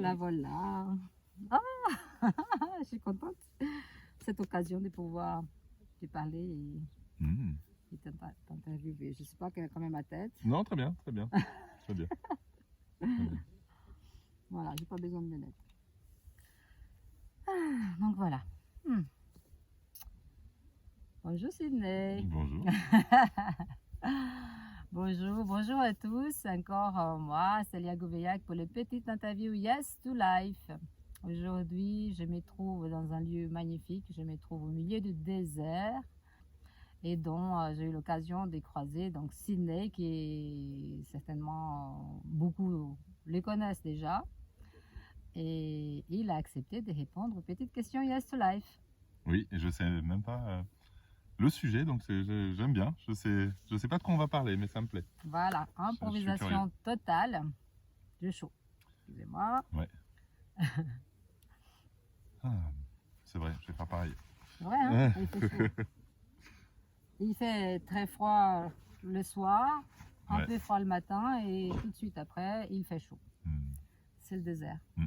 Voilà, voilà. Ah, je suis contente. Cette occasion de pouvoir te parler Mmh. et t'interviewer. Je sais pas quand même ma tête. Non, très bien, très bien. Très bien. Très bien. Voilà, j'ai pas besoin de lunettes. Donc voilà. Hmm. Bonjour Sydney. Bonjour. Bonjour à tous. Encore moi, Célia Gouveac pour le petit interview Yes to Life. Aujourd'hui, je me trouve dans un lieu magnifique. Je me trouve au milieu du désert et dont j'ai eu l'occasion de croiser donc Sydney, qui est certainement beaucoup le connaissent déjà. Et il a accepté de répondre aux petites questions Yes to Life. Oui, et je sais même pas le sujet, donc j'aime bien. Je sais pas de quoi on va parler, mais ça me plaît. Voilà, Je suis curieux. improvisation totale. J'ai chaud. Excusez-moi. Ouais. Ah, c'est vrai, je vais faire pareil. Ouais, hein, il fait chaud. Il fait très froid le soir, un Ouais. peu froid le matin et tout de suite après, il fait chaud. Mmh. C'est le désert. Mm.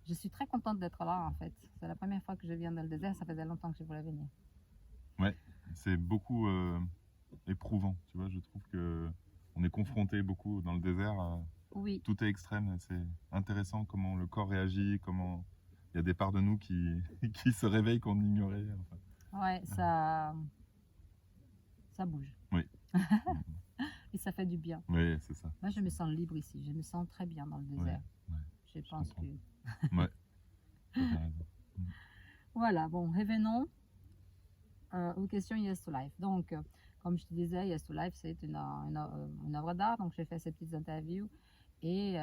Je suis très contente d'être là en fait. C'est la première fois que je viens dans le désert, ça faisait longtemps que je voulais venir. Ouais, c'est beaucoup éprouvant, tu vois. Je trouve que on est confronté beaucoup dans le désert. Oui, Tout est extrême. C'est intéressant comment le corps réagit, comment il y a des parts de nous qui, qui se réveillent qu'on ignorait. Enfin, ouais, ça bouge. oui. Et ça fait du bien. Oui, c'est ça. Moi, je me sens libre ici. Je me sens très bien dans le désert. Ouais, Je pense comprends. que... Ouais, tu as bien raison. Voilà, bon, revenons aux questions Yes to Life. Donc, comme je te disais, Yes to Life, c'est une œuvre d'art. Donc, j'ai fait ces petites interviews. Et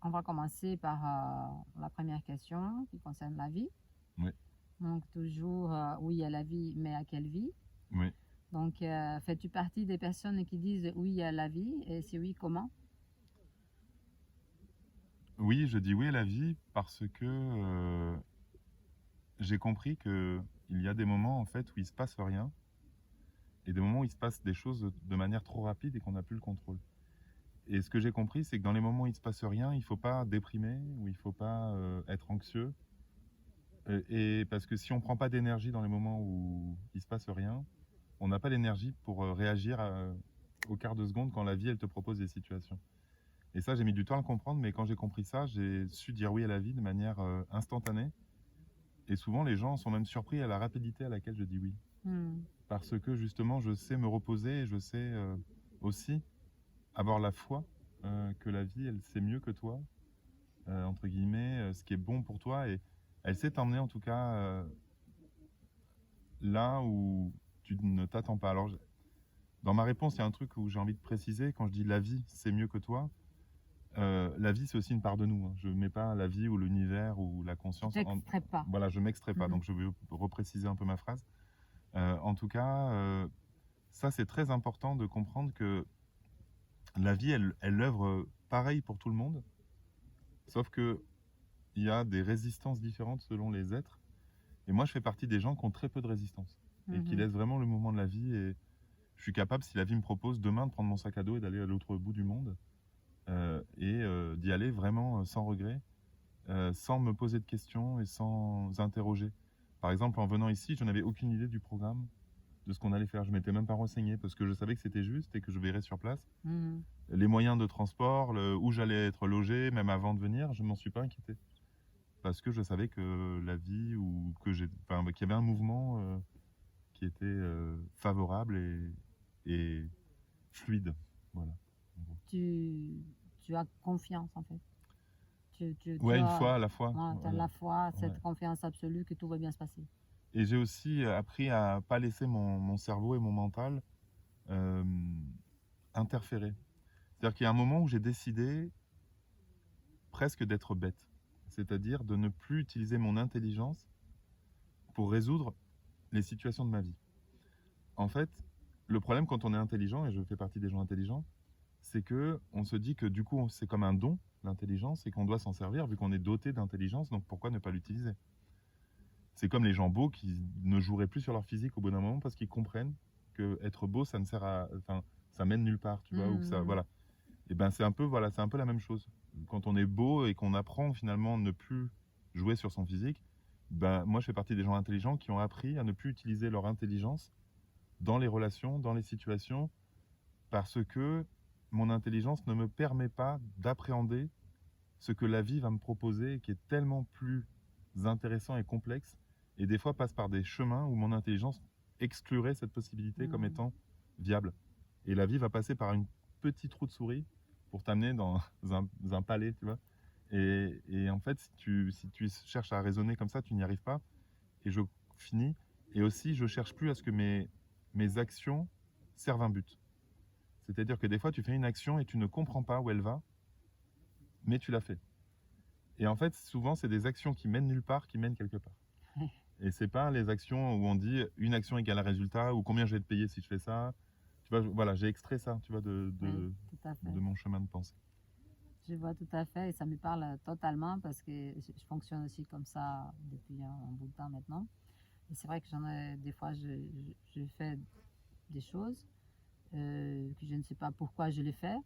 on va commencer par la première question qui concerne la vie. Oui. Donc, toujours oui à la vie, mais à quelle vie? Oui. Donc, fais-tu partie des personnes qui disent oui à la vie? Et si oui, comment? Oui, je dis oui à la vie parce que j'ai compris que il y a des moments en fait où il se passe rien et des moments où il se passe des choses de manière trop rapide et qu'on n'a plus le contrôle. Et ce que j'ai compris, c'est que dans les moments où il se passe rien, il faut pas déprimer ou il faut pas être anxieux. Et parce que si on prend pas d'énergie dans les moments où il se passe rien, on n'a pas l'énergie pour réagir au quart de seconde quand la vie elle te propose des situations. Et ça, j'ai mis du temps à le comprendre, mais quand j'ai compris ça, j'ai su dire oui à la vie de manière instantanée. Et souvent, les gens sont même surpris à la rapidité à laquelle je dis oui. Parce que justement, je sais me reposer et je sais aussi avoir la foi que la vie, elle sait mieux que toi, entre guillemets, ce qui est bon pour toi. Et elle sait t'emmener en tout cas là où tu ne t'attends pas. Alors, dans ma réponse, il y a un truc où j'ai envie de préciser. Quand je dis la vie, c'est mieux que toi, la vie, c'est aussi une part de nous. Hein. Je ne mets pas la vie ou l'univers ou la conscience. Tu n'extrais pas. Voilà, je ne m'extrais pas. Donc, je vais repréciser un peu ma phrase. En tout cas, ça, c'est très important de comprendre que la vie, elle œuvre pareil pour tout le monde. Sauf que il y a des résistances différentes selon les êtres. Et moi, je fais partie des gens qui ont très peu de résistance. Et qui laissent vraiment le mouvement de la vie. Et je suis capable, si la vie me propose demain de prendre mon sac à dos et d'aller à l'autre bout du monde, d'y aller vraiment sans regret, sans me poser de questions et sans interroger. Par exemple, en venant ici, je n'avais aucune idée du programme, de ce qu'on allait faire. Je m'étais même pas renseigné parce que je savais que c'était juste et que je verrais sur place. Les moyens de transport, où j'allais être logé, même avant de venir, je m'en suis pas inquiété. Parce que je savais que la vie, ou que qu'il y avait un mouvement qui était favorable et fluide. Voilà. Tu as confiance en fait. Ouais, une fois à la fois. Tu as la foi, cette Ouais. confiance absolue que tout va bien se passer. Et j'ai aussi appris à pas laisser mon cerveau et mon mental interférer. C'est-à-dire qu'il y a un moment où j'ai décidé presque d'être bête. C'est-à-dire de ne plus utiliser mon intelligence pour résoudre les situations de ma vie. En fait, le problème quand on est intelligent, et je fais partie des gens intelligents, c'est que on se dit que du coup c'est comme un don, l'intelligence, et qu'on doit s'en servir vu qu'on est doté d'intelligence, donc pourquoi ne pas l'utiliser? C'est comme les gens beaux qui ne joueraient plus sur leur physique au bout d'un moment parce qu'ils comprennent que être beau, ça ne sert à, enfin, ça mène nulle part, tu vois, ou que ça, voilà. Et ben c'est un peu, voilà, c'est un peu la même chose. quand on est beau et qu'on apprend finalement à ne plus jouer sur son physique, ben, moi je fais partie des gens intelligents qui ont appris à ne plus utiliser leur intelligence dans les relations, dans les situations, parce que mon intelligence ne me permet pas d'appréhender ce que la vie va me proposer, qui est tellement plus intéressant et complexe, et des fois passe par des chemins où mon intelligence exclurait cette possibilité comme étant viable. Et la vie va passer par une petite roue de souris pour t'amener dans un palais, tu vois. Et en fait, si tu cherches à raisonner comme ça, tu n'y arrives pas. Et je finis. Et aussi, je cherche plus à ce que mes actions servent un but. C'est-à-dire que des fois, tu fais une action et tu ne comprends pas où elle va, mais tu l'as fait. Et en fait, souvent, c'est des actions qui mènent nulle part, qui mènent quelque part. Et c'est pas les actions où on dit une action égale un résultat, ou combien je vais te payer si je fais ça. Tu vois, voilà, j'ai extrait ça, tu vois, Oui, tout à fait. de mon chemin de pensée. Je vois tout à fait et ça me parle totalement parce que je fonctionne aussi comme ça depuis un bout de temps maintenant. Et c'est vrai que des fois, je fais des choses que je ne sais pas pourquoi je les fais,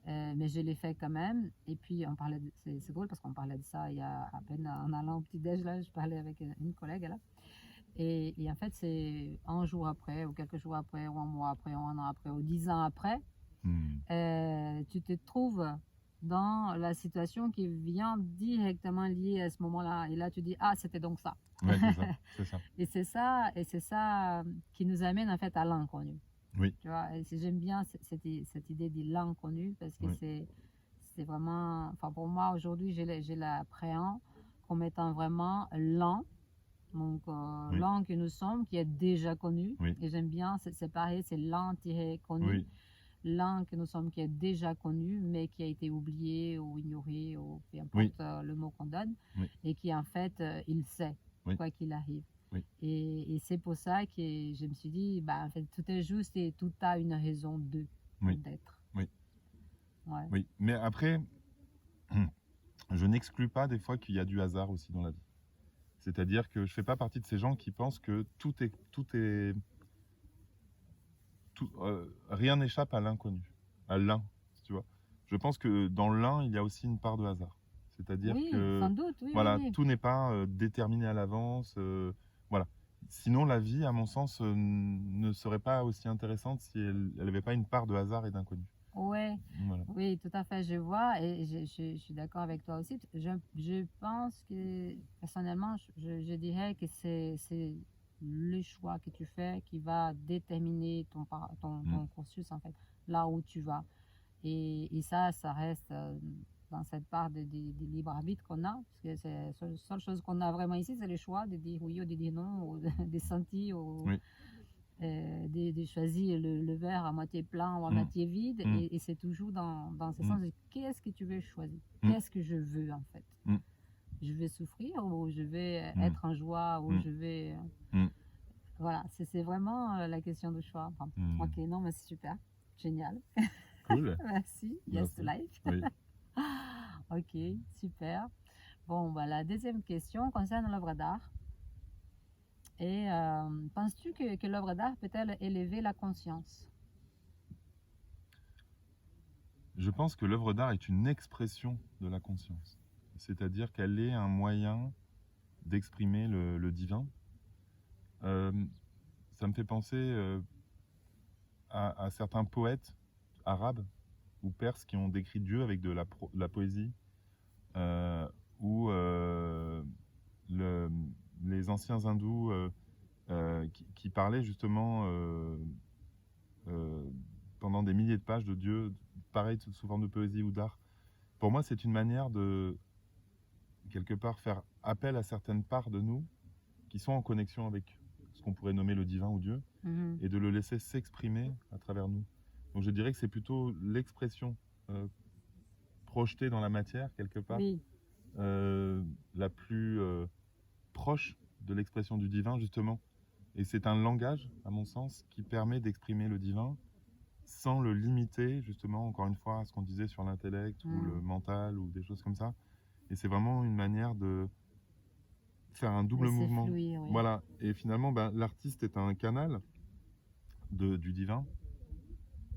mais je les fais quand même. Et puis, c'est drôle parce qu'on parlait de ça il y a à peine en allant au petit-déj, là, je parlais avec une collègue là. Et en fait, c'est un jour après, ou quelques jours après, ou un mois après, ou un an après, ou 10 ans après, tu te trouves dans la situation qui vient directement liée à ce moment-là. Et là, tu dis, ah, c'était donc ça. Ouais, c'est ça. Et c'est ça qui nous amène en fait à l'inconnu. Oui. Tu vois, et j'aime bien cette idée de l'inconnu parce que c'est vraiment, enfin pour moi aujourd'hui, je l'appréhende comme étant vraiment lent. Donc, l'an que nous sommes, qui est déjà connu. Et j'aime bien séparer, c'est l'an-connu. L'an que nous sommes, qui est déjà connu, mais qui a été oublié ou ignoré, ou peu importe le mot qu'on donne. Et qui, en fait, il sait, quoi qu'il arrive. Et c'est pour ça que je me suis dit, bah, en fait, tout est juste et tout a une raison d'être. Oui, mais après, je n'exclus pas des fois qu'il y a du hasard aussi dans la vie. C'est-à-dire que je ne fais pas partie de ces gens qui pensent que rien n'échappe à l'inconnu, à l'un, tu vois. Je pense que dans l'un, il y a aussi une part de hasard. C'est-à-dire que sans doute, voilà, tout n'est pas déterminé à l'avance. Voilà. Sinon, la vie, à mon sens, ne serait pas aussi intéressante si elle n'avait pas une part de hasard et d'inconnu. Ouais, Voilà. oui, tout à fait, je vois et je suis d'accord avec toi aussi. Je pense que personnellement, je dirais que c'est le choix que tu fais qui va déterminer ton cursus, en fait, là où tu vas. Et ça reste dans cette part de libre arbitre qu'on a, parce que c'est la seule chose qu'on a vraiment ici, c'est le choix de dire oui ou de dire non, ou de sentir, ou de choisir le verre à moitié plein ou à moitié vide. Et c'est toujours dans ce sens de qu'est-ce que tu veux choisir, qu'est-ce que je veux en fait. Je vais souffrir ou je vais être en joie ou je vais... Voilà, c'est vraiment la question de choix. Enfin, ok, non, mais c'est super, génial. Cool. Merci. Yes to life. Oui. Ok, super. Bon, bah, la deuxième question concerne l'œuvre d'art. Et penses-tu que l'œuvre d'art peut-elle élever la conscience? Je pense que l'œuvre d'art est une expression de la conscience. C'est-à-dire qu'elle est un moyen d'exprimer le divin. Ça me fait penser à certains poètes arabes ou perses qui ont décrit Dieu avec de la poésie, ou les anciens hindous qui parlaient justement pendant des milliers de pages de Dieu, pareil sous forme de poésie ou d'art. Pour moi, c'est une manière de, quelque part, faire appel à certaines parts de nous qui sont en connexion avec ce qu'on pourrait nommer le divin ou Dieu, et de le laisser s'exprimer à travers nous. Donc je dirais que c'est plutôt l'expression projetée dans la matière, quelque part, la plus proche de l'expression du divin, justement. Et c'est un langage, à mon sens, qui permet d'exprimer le divin sans le limiter, justement, encore une fois, à ce qu'on disait sur l'intellect ou le mental ou des choses comme ça. Et c'est vraiment une manière de faire un double mouvement. Fluir, Voilà. Et finalement, l'artiste est un canal du divin.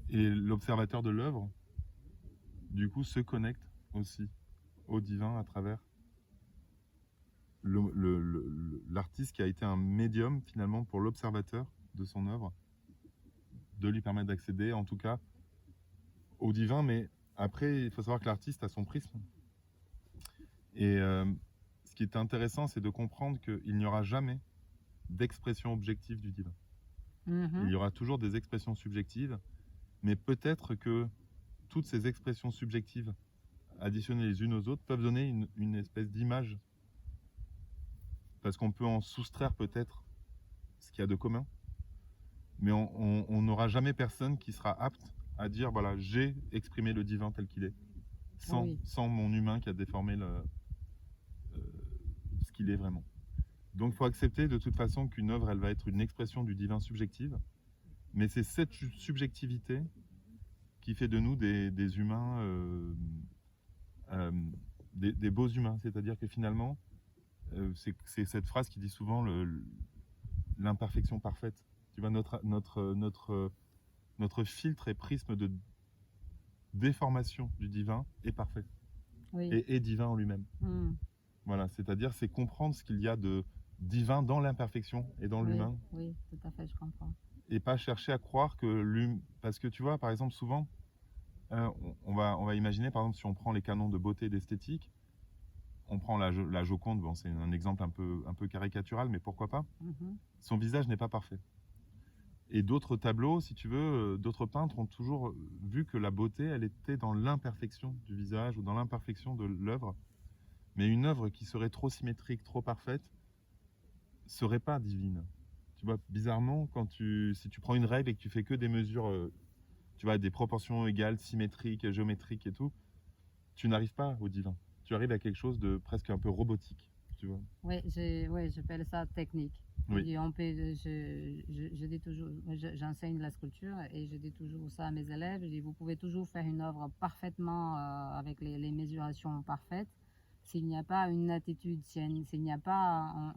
Et l'observateur de l'œuvre, du coup, se connecte aussi au divin à travers l'artiste qui a été un médium finalement pour l'observateur de son œuvre, de lui permettre d'accéder en tout cas au divin, mais après il faut savoir que l'artiste a son prisme. Et ce qui est intéressant, c'est de comprendre qu'il n'y aura jamais d'expression objective du divin. Il y aura toujours des expressions subjectives, mais peut-être que toutes ces expressions subjectives additionnées les unes aux autres peuvent donner une espèce d'image, parce qu'on peut en soustraire peut-être ce qu'il y a de commun, mais on n'aura jamais personne qui sera apte à dire voilà, j'ai exprimé le divin tel qu'il est, sans mon humain qui a déformé ce qu'il est vraiment. Donc il faut accepter de toute façon qu'une œuvre, elle va être une expression du divin subjective, mais c'est cette subjectivité qui fait de nous des humains, des beaux humains. C'est-à-dire que finalement, c'est cette phrase qui dit souvent l'imperfection parfaite. Tu vois, notre filtre et prisme de déformation du divin est parfait, et divin en lui-même. Voilà, c'est-à-dire c'est comprendre ce qu'il y a de divin dans l'imperfection et dans l'humain. Oui, tout à fait, je comprends. Et pas chercher à croire que l'humain... Parce que tu vois, par exemple, souvent, on va imaginer, par exemple, si on prend les canons de beauté et d'esthétique, on prend la Joconde, bon, c'est un exemple un peu caricatural, mais pourquoi pas. Son visage n'est pas parfait. Et d'autres tableaux, si tu veux, d'autres peintres ont toujours vu que la beauté, elle était dans l'imperfection du visage ou dans l'imperfection de l'œuvre. Mais une œuvre qui serait trop symétrique, trop parfaite, serait pas divine. Tu vois, bizarrement, si tu prends une règle et que tu fais que des mesures, tu vois, des proportions égales, symétriques, géométriques et tout, tu n'arrives pas au divin. Tu arrives à quelque chose de presque un peu robotique, tu vois. Oui, j'appelle ça technique. Oui. Je dis toujours, j'enseigne la sculpture et je dis toujours ça à mes élèves. Je dis, vous pouvez toujours faire une œuvre parfaitement avec les mesurations parfaites. S'il n'y a pas une attitude, s'il n'y a pas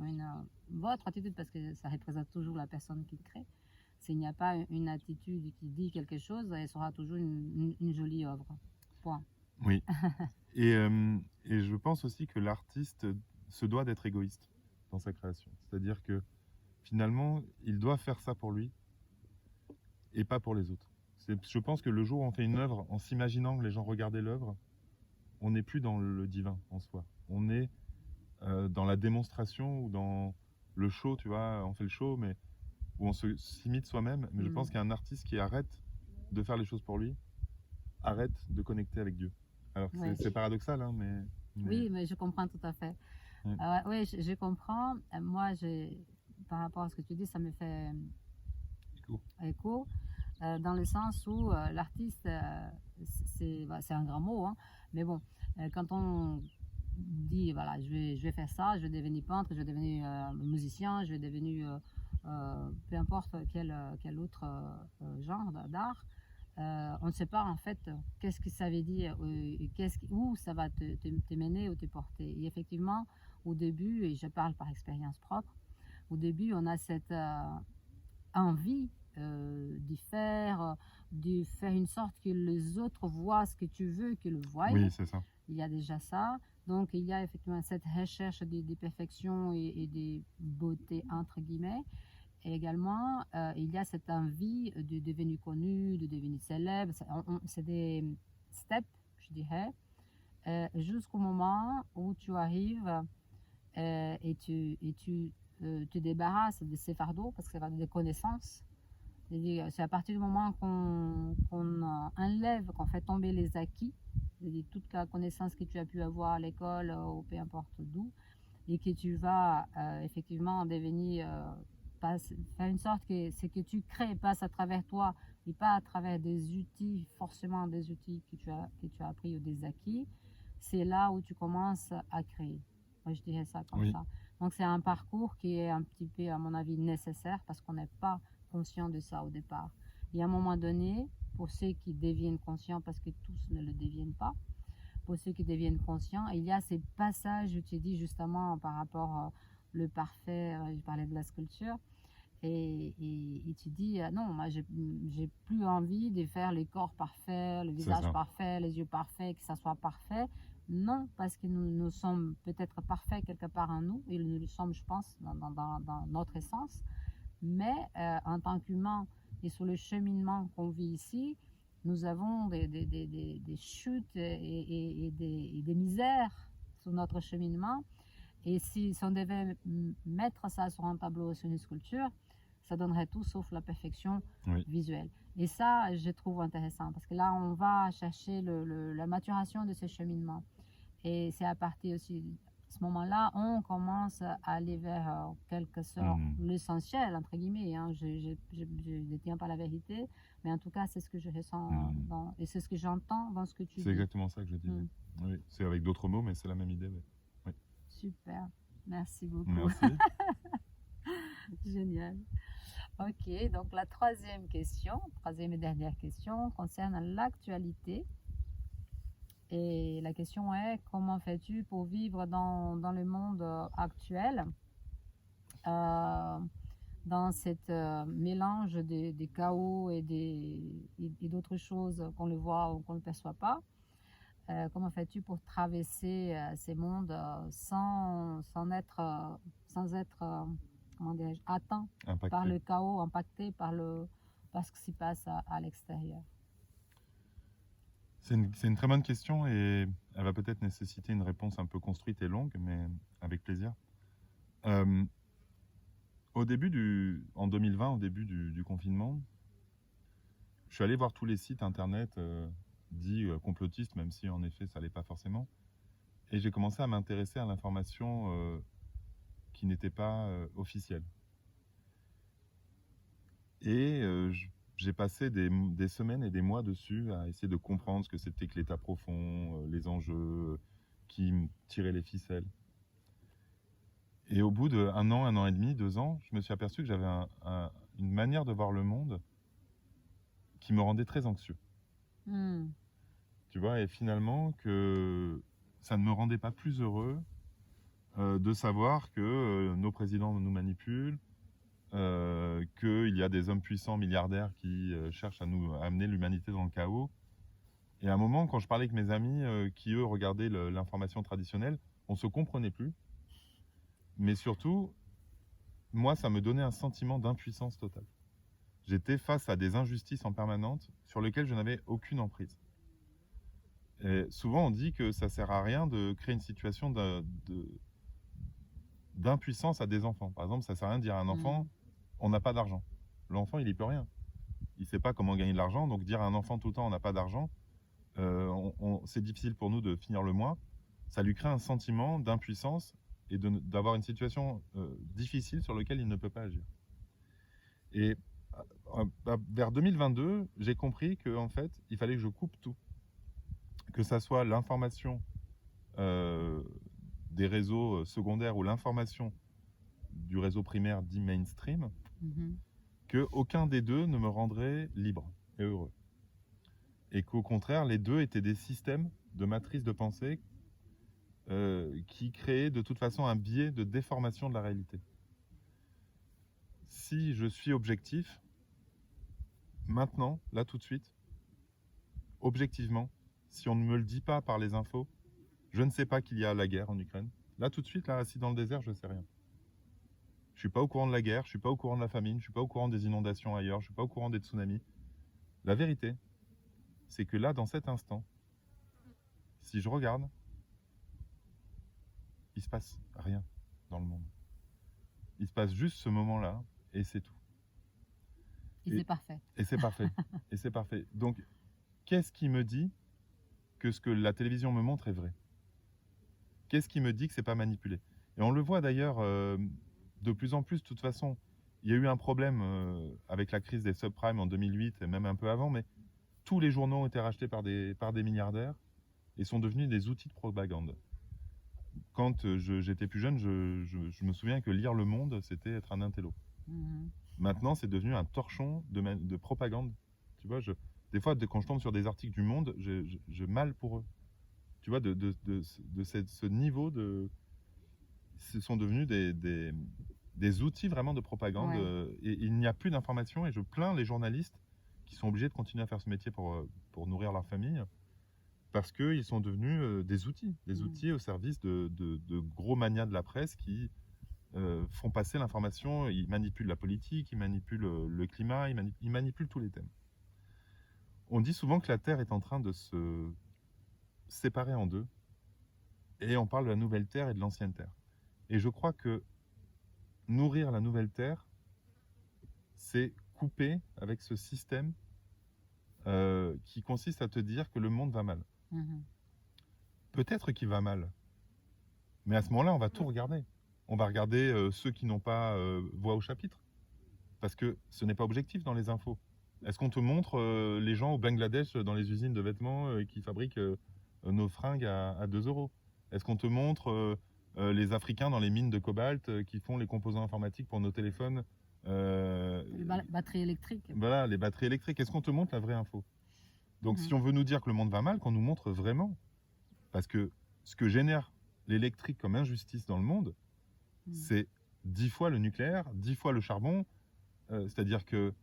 votre attitude, parce que ça représente toujours la personne qui crée, s'il n'y a pas une attitude qui dit quelque chose, elle sera toujours une jolie œuvre. Point. Oui. Et je pense aussi que l'artiste se doit d'être égoïste dans sa création. C'est-à-dire que finalement, il doit faire ça pour lui et pas pour les autres. Je pense que le jour où on fait une œuvre en s'imaginant que les gens regardaient l'œuvre, on n'est plus dans le divin en soi. On est dans la démonstration ou dans le show, tu vois, on fait le show, mais où on s'imite soi-même. Mais je pense qu'un artiste qui arrête de faire les choses pour lui, arrête de connecter avec Dieu. Alors c'est paradoxal, hein, mais... Oui, mais je comprends tout à fait. Oui, je comprends. Moi, par rapport à ce que tu dis, ça me fait écho dans le sens où l'artiste, c'est un grand mot, hein, mais bon, quand on dit, voilà, je vais faire ça, je vais devenir peintre, je vais devenir musicien, je vais devenir peu importe quel autre genre d'art, on ne sait pas en fait qu'est-ce que ça veut dire, où ça va te mener ou te porter. Et effectivement, au début, et je parle par expérience propre, au début, on a cette envie de faire une sorte que les autres voient ce que tu veux qu'ils voient. Oui, c'est ça. Il y a déjà ça. Donc, il y a effectivement cette recherche des perfections et des beautés, entre guillemets. Et également, il y a cette envie de devenir connu, de devenir célèbre. C'est des steps, je dirais, jusqu'au moment où tu arrives et tu te débarrasses de ces fardeaux, parce que c'est des connaissances. C'est à partir du moment qu'on enlève, qu'on fait tomber les acquis, toute la connaissance que tu as pu avoir à l'école ou peu importe d'où, et que tu vas effectivement devenir... faire une sorte que ce que tu crées passe à travers toi et pas à travers des outils, forcément des outils que tu as appris ou des acquis, c'est là où tu commences à créer. Moi, je dirais ça comme ça. Donc, c'est un parcours qui est un petit peu, à mon avis, nécessaire parce qu'on n'est pas conscient de ça au départ. Et à un moment donné, pour ceux qui deviennent conscients, parce que tous ne le deviennent pas, pour ceux qui deviennent conscients, il y a ces passages, je te dis justement par rapport le parfait, je parlais de la sculpture, Et tu dis, non, moi, j'ai plus envie de faire les corps parfaits, le C'est visage ça. parfait, les yeux parfaits, que ça soit parfait. Non, parce que nous sommes peut-être parfaits quelque part en nous, et nous le sommes, je pense, dans notre essence. Mais en tant qu'humain et sur le cheminement qu'on vit ici, nous avons des chutes et des misères sur notre cheminement. Et si on devait mettre ça sur un tableau, sur une sculpture, ça donnerait tout sauf la perfection Oui. visuelle. Et ça, je trouve intéressant parce que là, on va chercher la maturation de ce cheminement. Et c'est à partir aussi de ce moment-là, on commence à aller vers quelque sorte l'essentiel, entre guillemets. Hein. Je ne détiens pas la vérité, mais en tout cas, c'est ce que je ressens et c'est ce que j'entends dans ce que tu dis. C'est exactement ça que je disais. Oui, c'est avec d'autres mots, mais c'est la même idée. Oui. Super, merci beaucoup. Merci. Génial. Ok, donc la troisième et dernière question concerne l'actualité. Et la question est, comment fais-tu pour vivre dans le monde actuel, dans cette mélange des chaos et d'autres choses qu'on le voit ou qu'on ne perçoit pas? Comment fais-tu pour traverser ces mondes sans être comment dirais-je, atteint par le chaos, impacté par ce qui s'y passe à l'extérieur? C'est une très bonne question et elle va peut-être nécessiter une réponse un peu construite et longue, mais avec plaisir. En 2020, au début du confinement, je suis allé voir tous les sites internet dits complotistes, même si en effet ça l'est pas forcément. Et j'ai commencé à m'intéresser à l'information qui n'était pas officielle. Et j'ai passé des semaines et des mois dessus à essayer de comprendre ce que c'était que l'état profond, les enjeux, qui tiraient les ficelles. Et au bout d'un an et demi, 2 ans, je me suis aperçu que j'avais une manière de voir le monde qui me rendait très anxieux. Tu vois, et finalement que ça ne me rendait pas plus heureux de savoir que nos présidents nous manipulent, qu'il y a des hommes puissants, milliardaires qui cherchent à nous amener l'humanité dans le chaos. Et à un moment, quand je parlais avec mes amis qui, eux, regardaient l'information traditionnelle, on ne se comprenait plus. Mais surtout, moi, ça me donnait un sentiment d'impuissance totale. J'étais face à des injustices en permanence sur lesquelles je n'avais aucune emprise. Et souvent, on dit que ça ne sert à rien de créer une situation d'impuissance à des enfants. Par exemple, ça ne sert à rien de dire à un enfant, on n'a pas d'argent. L'enfant, il n'y peut rien. Il ne sait pas comment gagner de l'argent, donc dire à un enfant tout le temps, on n'a pas d'argent, c'est difficile pour nous de finir le mois. Ça lui crée un sentiment d'impuissance et d'avoir une situation difficile sur laquelle il ne peut pas agir. Et vers 2022, j'ai compris qu'en fait, il fallait que je coupe tout. Que ça soit l'information des réseaux secondaires ou l'information du réseau primaire dit mainstream, qu'aucun des deux ne me rendrait libre et heureux. Et qu'au contraire, les deux étaient des systèmes de matrice de pensée qui créaient de toute façon un biais de déformation de la réalité. Si je suis objectif, maintenant, là tout de suite, objectivement, si on ne me le dit pas par les infos, je ne sais pas qu'il y a la guerre en Ukraine. Là tout de suite, là assis dans le désert, je ne sais rien. Je ne suis pas au courant de la guerre, je ne suis pas au courant de la famine, je ne suis pas au courant des inondations ailleurs, je ne suis pas au courant des tsunamis. La vérité, c'est que là, dans cet instant, si je regarde, il ne se passe rien dans le monde. Il se passe juste ce moment-là, et c'est tout. Et c'est parfait. Et c'est parfait. Et c'est parfait. Donc, qu'est-ce qui me dit que ce que la télévision me montre est vrai? Qu'est-ce qui me dit que c'est pas manipulé? Et on le voit d'ailleurs de plus en plus, de toute façon. Il y a eu un problème avec la crise des subprimes en 2008 et même un peu avant, mais tous les journaux ont été rachetés par des milliardaires et sont devenus des outils de propagande. Quand j'étais plus jeune, je me souviens que lire Le Monde, c'était être un intello. Maintenant, c'est devenu un torchon de propagande. Tu vois, des fois, quand je tombe sur des articles du Monde, je mal pour eux. Tu vois, ce niveau de... Ce sont devenus des outils vraiment de propagande. Ouais. Et il n'y a plus d'information et je plains les journalistes qui sont obligés de continuer à faire ce métier pour nourrir leur famille parce qu'ils sont devenus des outils au service de gros manias de la presse qui font passer l'information, ils manipulent la politique, ils manipulent le climat, ils manipulent tous les thèmes. On dit souvent que la Terre est en train de se séparer en deux et on parle de la nouvelle Terre et de l'ancienne Terre. Et je crois que nourrir la nouvelle Terre, c'est couper avec ce système qui consiste à te dire que le monde va mal. Peut-être qu'il va mal, mais à ce moment-là, on va tout regarder. On va regarder ceux qui n'ont pas voix au chapitre, parce que ce n'est pas objectif dans les infos. Est-ce qu'on te montre les gens au Bangladesh dans les usines de vêtements qui fabriquent nos fringues à 2 euros? Est-ce qu'on te montre les Africains dans les mines de cobalt qui font les composants informatiques pour nos téléphones Les batteries électriques. Voilà, les batteries électriques. Est-ce qu'on te montre la vraie info? Donc si on veut nous dire que le monde va mal, qu'on nous montre vraiment. Parce que ce que génère l'électrique comme injustice dans le monde, c'est 10 fois le nucléaire, 10 fois le charbon. C'est-à-dire que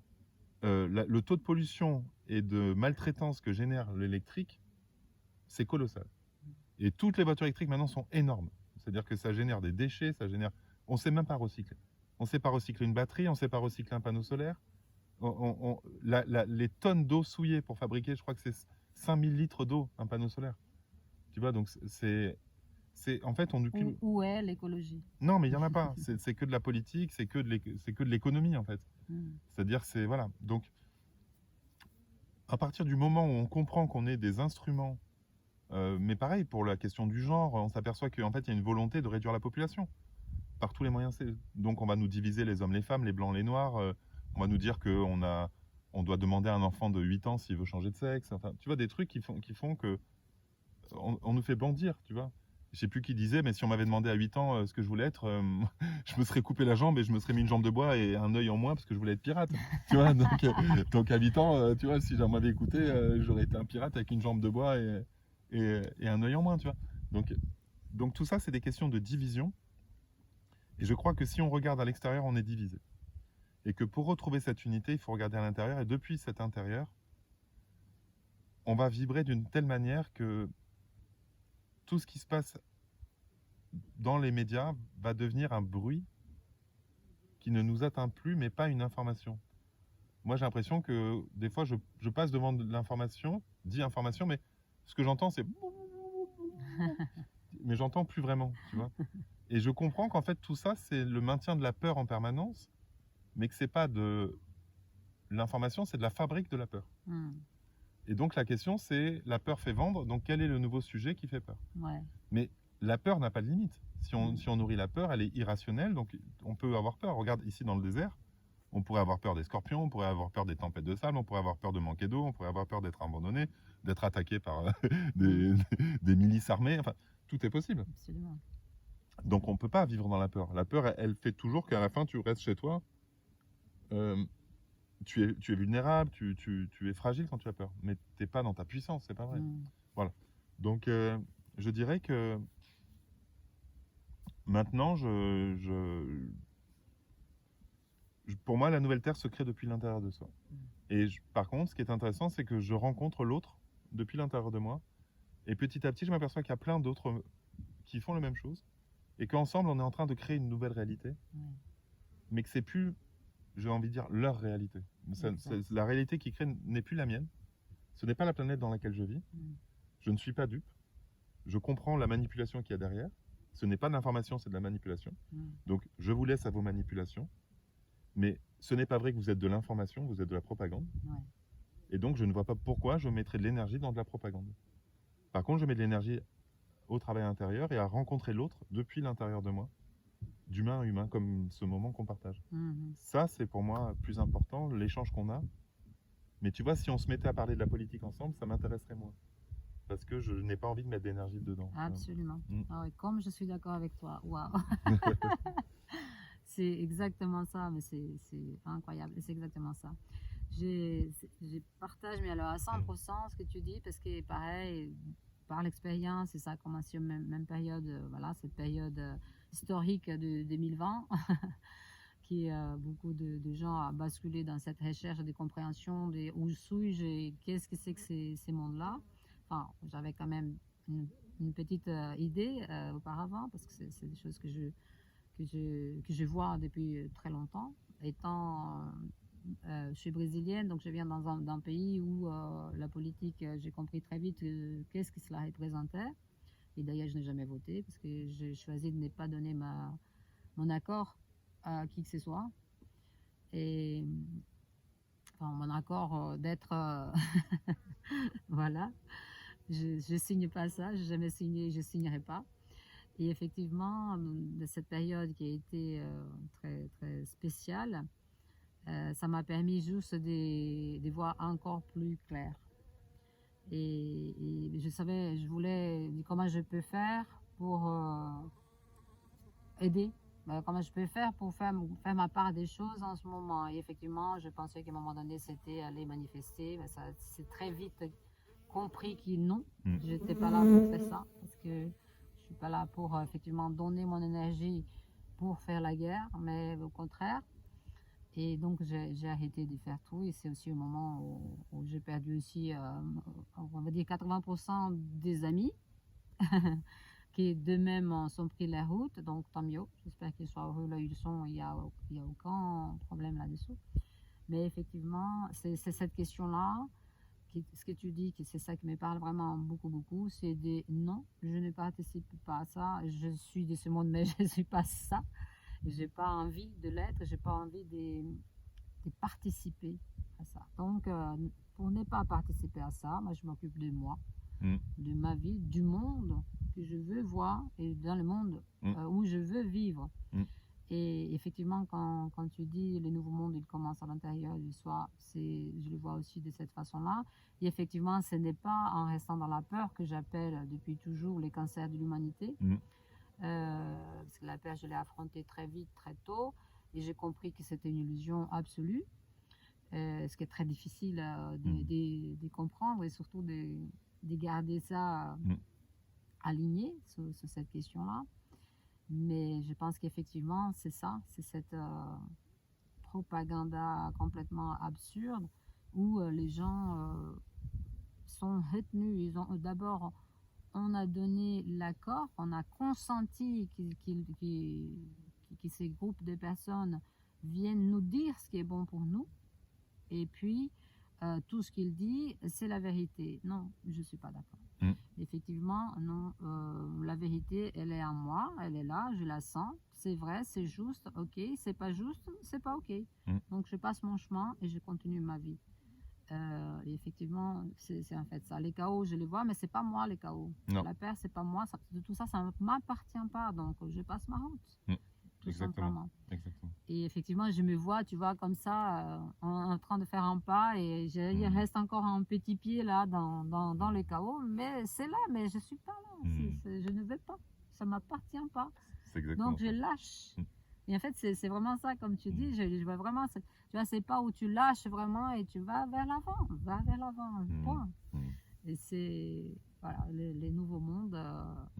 le taux de pollution et de maltraitance que génère l'électrique, c'est colossal. Et toutes les voitures électriques maintenant sont énormes. C'est-à-dire que ça génère des déchets, ça génère... On ne sait même pas recycler. On ne sait pas recycler une batterie, on ne sait pas recycler un panneau solaire. Les tonnes d'eau souillée pour fabriquer, je crois que c'est 5000 litres d'eau, un panneau solaire. Tu vois, donc en fait, Où est l'écologie? Non, mais il n'y en a pas. C'est que de la politique, c'est que de l'économie, en fait. C'est-à-dire, voilà. Donc, à partir du moment où on comprend qu'on est des instruments, mais pareil, pour la question du genre, on s'aperçoit qu'en fait, il y a une volonté de réduire la population par tous les moyens. Donc, on va nous diviser les hommes, les femmes, les blancs, les noirs. On va nous dire qu'on doit demander à un enfant de 8 ans s'il veut changer de sexe. Enfin, tu vois, des trucs qui font que on nous fait bondir, tu vois. Je sais plus qui disait, mais si on m'avait demandé à 8 ans ce que je voulais être, je me serais coupé la jambe et je me serais mis une jambe de bois et un œil en moins parce que je voulais être pirate. Tu vois, donc à 8 ans, tu vois, si j'en m'avais écouté, j'aurais été un pirate avec une jambe de bois et un œil en moins, tu vois. Donc tout ça, c'est des questions de division. Et je crois que si on regarde à l'extérieur, on est divisé. Et que pour retrouver cette unité, il faut regarder à l'intérieur. Et depuis cet intérieur, on va vibrer d'une telle manière que tout ce qui se passe dans les médias va devenir un bruit qui ne nous atteint plus, mais pas une information. Moi, j'ai l'impression que des fois, je passe devant de l'information, dis information, mais ce que j'entends, c'est... mais j'entends plus vraiment, tu vois. Et je comprends qu'en fait, tout ça, c'est le maintien de la peur en permanence, mais que c'est pas de l'information, c'est de la fabrique de la peur. Et donc la question c'est, la peur fait vendre, donc quel est le nouveau sujet qui fait peur? Mais la peur n'a pas de limite. Si on nourrit la peur, elle est irrationnelle, donc on peut avoir peur. Regarde ici dans le désert, on pourrait avoir peur des scorpions, on pourrait avoir peur des tempêtes de sable, on pourrait avoir peur de manquer d'eau, on pourrait avoir peur d'être abandonné, d'être attaqué par des milices armées, enfin tout est possible. Absolument. Donc on ne peut pas vivre dans la peur. La peur, elle fait toujours qu'à la fin tu restes chez toi. Tu es vulnérable, tu es fragile quand tu as peur, mais tu n'es pas dans ta puissance, c'est pas vrai. Voilà. Donc, je dirais que maintenant, pour moi, la nouvelle Terre se crée depuis l'intérieur de soi. Et par contre, ce qui est intéressant, c'est que je rencontre l'autre depuis l'intérieur de moi. Et petit à petit, je m'aperçois qu'il y a plein d'autres qui font la même chose. Et qu'ensemble, on est en train de créer une nouvelle réalité. Mais que c'est plus, j'ai envie de dire, leur réalité. La réalité qui crée n'est plus la mienne. Ce n'est pas la planète dans laquelle je vis. Je ne suis pas dupe. Je comprends la manipulation qu'il y a derrière. Ce n'est pas de l'information, c'est de la manipulation. Donc, je vous laisse à vos manipulations. Mais ce n'est pas vrai que vous êtes de l'information, vous êtes de la propagande. Et donc, je ne vois pas pourquoi je mettrais de l'énergie dans de la propagande. Par contre, je mets de l'énergie au travail intérieur et à rencontrer l'autre depuis l'intérieur de moi, d'humain à humain, comme ce moment qu'on partage. Ça, c'est pour moi plus important, l'échange qu'on a. Mais tu vois, si on se mettait à parler de la politique ensemble, ça m'intéresserait moins. Parce que je n'ai pas envie de mettre d'énergie dedans. Absolument. Ah oui, comme je suis d'accord avec toi. Waouh. C'est exactement ça, mais c'est incroyable. C'est exactement ça. Je partage, mais alors à 100% ce que tu dis, parce que pareil, par l'expérience, et ça a commencé même période, voilà, cette période historique de 2020 qui beaucoup de gens ont basculé dans cette recherche de compréhension de où suis-je et qu'est-ce que c'est que ces mondes-là. Enfin, j'avais quand même une petite idée auparavant parce que c'est des choses que je vois depuis très longtemps. Étant, je suis brésilienne, donc je viens d'un pays où la politique, j'ai compris très vite qu'est-ce que cela représentait. Et d'ailleurs, je n'ai jamais voté parce que j'ai choisi de ne pas donner mon accord à qui que ce soit. Et enfin, mon accord d'être... voilà. Je signe pas ça, j'ai jamais signé, je signerai pas. Et effectivement, de cette période qui a été très, très spéciale, ça m'a permis juste de voir encore plus clair. Et je voulais comment je peux faire pour aider, comment je peux faire pour faire ma part des choses en ce moment. Et effectivement, je pensais qu'à un moment donné, c'était aller manifester, mais ça c'est très vite compris que non, je n'étais pas là pour faire ça, parce que je suis pas là pour effectivement donner mon énergie pour faire la guerre, mais au contraire. Et donc j'ai arrêté de faire tout, et c'est aussi au moment où j'ai perdu aussi, on va dire 80% des amis qui d'eux-mêmes sont pris la route, donc tant mieux, j'espère qu'ils soient heureux là où ils sont, il y a aucun problème là-dessous. Mais effectivement, c'est cette question-là, ce que tu dis, que c'est ça qui me parle vraiment beaucoup, beaucoup, c'est des non, je ne participe pas à ça, je suis de ce monde, mais je ne suis pas ça. J'ai pas envie de l'être, j'ai pas envie de participer à ça. Donc, pour ne pas participer à ça, moi, je m'occupe de moi, de ma vie, du monde que je veux voir et dans le monde où je veux vivre. Et effectivement, quand tu dis le nouveau monde, il commence à l'intérieur du soi, je le vois aussi de cette façon-là. Et effectivement, ce n'est pas en restant dans la peur que j'appelle depuis toujours les cancers de l'humanité. Parce que la peur, je l'ai affrontée très vite, très tôt, et j'ai compris que c'était une illusion absolue, ce qui est très difficile de comprendre et surtout de garder ça aligné sur cette question-là. Mais je pense qu'effectivement, c'est ça, c'est cette propagande complètement absurde où les gens sont retenus. Ils ont d'abord, on a donné l'accord, on a consenti que ces groupes de personnes viennent nous dire ce qui est bon pour nous. Et puis, tout ce qu'il dit, c'est la vérité. Non, je ne suis pas d'accord. Effectivement, non, la vérité, elle est en moi, elle est là, je la sens. C'est vrai, c'est juste, ok. C'est pas juste, c'est pas ok. Donc, je passe mon chemin et je continue ma vie. Et effectivement, c'est en fait ça. Les chaos, je les vois, mais c'est pas moi les chaos. La peur, c'est pas moi. De tout ça, ça ne m'appartient pas. Donc, je passe ma route. Tout simplement. Exactement. Et effectivement, je me vois, tu vois, comme ça, en train de faire un pas, et il reste encore un petit pied là dans le chaos, mais c'est là, mais je suis pas là. Je ne vais pas. Ça m'appartient pas. Donc, je lâche. Et en fait, c'est vraiment ça, comme tu dis, je vois vraiment, tu vois, c'est pas où tu lâches vraiment et tu vas vers l'avant, point. Et c'est, voilà, les nouveaux mondes.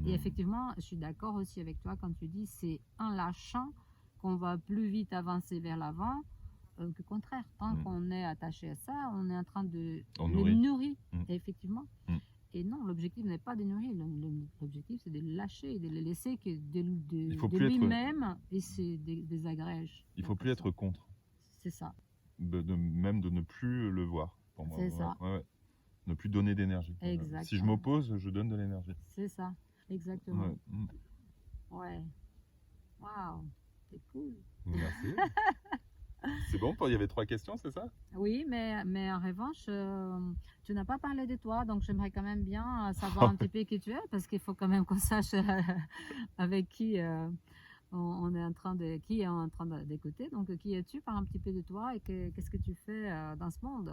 Et effectivement, je suis d'accord aussi avec toi quand tu dis, c'est en lâchant qu'on va plus vite avancer vers l'avant que contraire. Tant qu'on est attaché à ça, on est en train de les nourrir, effectivement. Et non, l'objectif n'est pas de nourrir, l'objectif c'est de lâcher, de les laisser que de lui-même et c'est des agrèges. Il ne faut plus être contre. C'est ça. Même de ne plus le voir. Pour moi. C'est ça. Ouais. Ne plus donner d'énergie. Si je m'oppose, je donne de l'énergie. C'est ça, exactement. Ouais. Waouh, c'est cool. Merci. C'est bon, il y avait 3 questions, c'est ça? Oui, mais en revanche, tu n'as pas parlé de toi, donc j'aimerais quand même bien savoir un petit peu qui tu es, parce qu'il faut quand même qu'on sache avec qui on est en train d'écouter. Donc, qui es-tu? Parle un petit peu de toi et qu'est-ce que tu fais dans ce monde?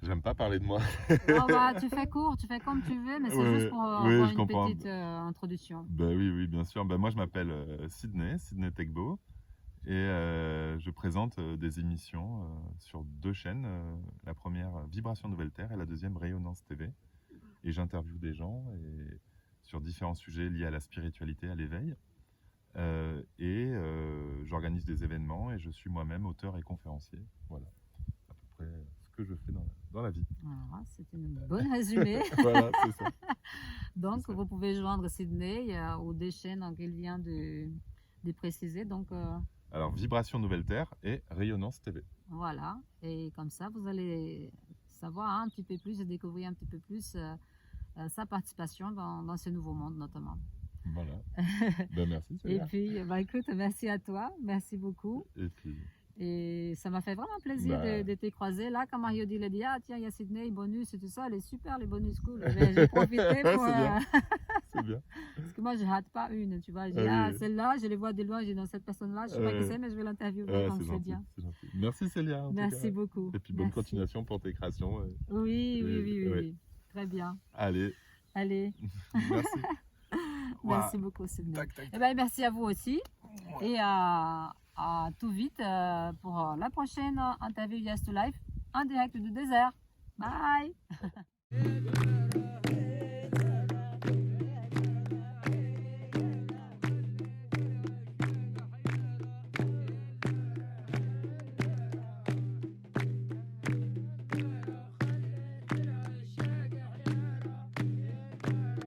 J'aime pas parler de moi. Non, bah, tu fais court, tu fais comme tu veux, mais c'est juste pour avoir une petite introduction. Oui, bien sûr. Moi, je m'appelle Sidney Tegbo. Et je présente des émissions sur 2 chaînes. La première, Vibration Nouvelle Terre, et la deuxième, Rayonnance TV. Et j'interviewe des gens sur différents sujets liés à la spiritualité, à l'éveil. J'organise des événements et je suis moi-même auteur et conférencier. Voilà, à peu près ce que je fais dans la vie. Voilà, c'est une bonne résumé. Voilà, c'est ça. Donc, C'est ça. vous pouvez joindre Sydney aux deux chaînes qu'il vient de préciser. Donc, Alors, Vibration Nouvelle Terre et Rayonnance TV. voilà. Et comme ça, vous allez savoir un petit peu plus et découvrir un petit peu plus sa participation dans ce nouveau monde, notamment. Voilà. Ben, merci, Et Célia. puis, écoute, merci à toi. Merci beaucoup. Et puis, Et ça m'a fait vraiment plaisir Bah. de te croiser là. Quand Mario dit, il a dit, ah tiens, il y a Sydney, bonus et tout ça, elle est super, les bonus cool. J'ai profité pour... C'est bien. C'est bien. Parce que moi, je rate pas une, tu vois. Je dis, Ah ah, oui. celle-là, je les vois de loin, je dis, non, cette personne-là, je sais pas qui c'est, mais je vais l'interviewer, donc C'est c'est gentil, bien. c'est gentil. Merci Célia. En tout Merci cas. beaucoup. Et puis bonne Merci. continuation pour tes créations. Oui, oui, Et- oui, oui, ouais. oui. Très bien. Allez, Allez, merci. merci beaucoup, Sydney. Tac, tac, Eh ben, merci à vous aussi. Et à tout vite pour la prochaine interview Yes to Life en direct du désert. Bye!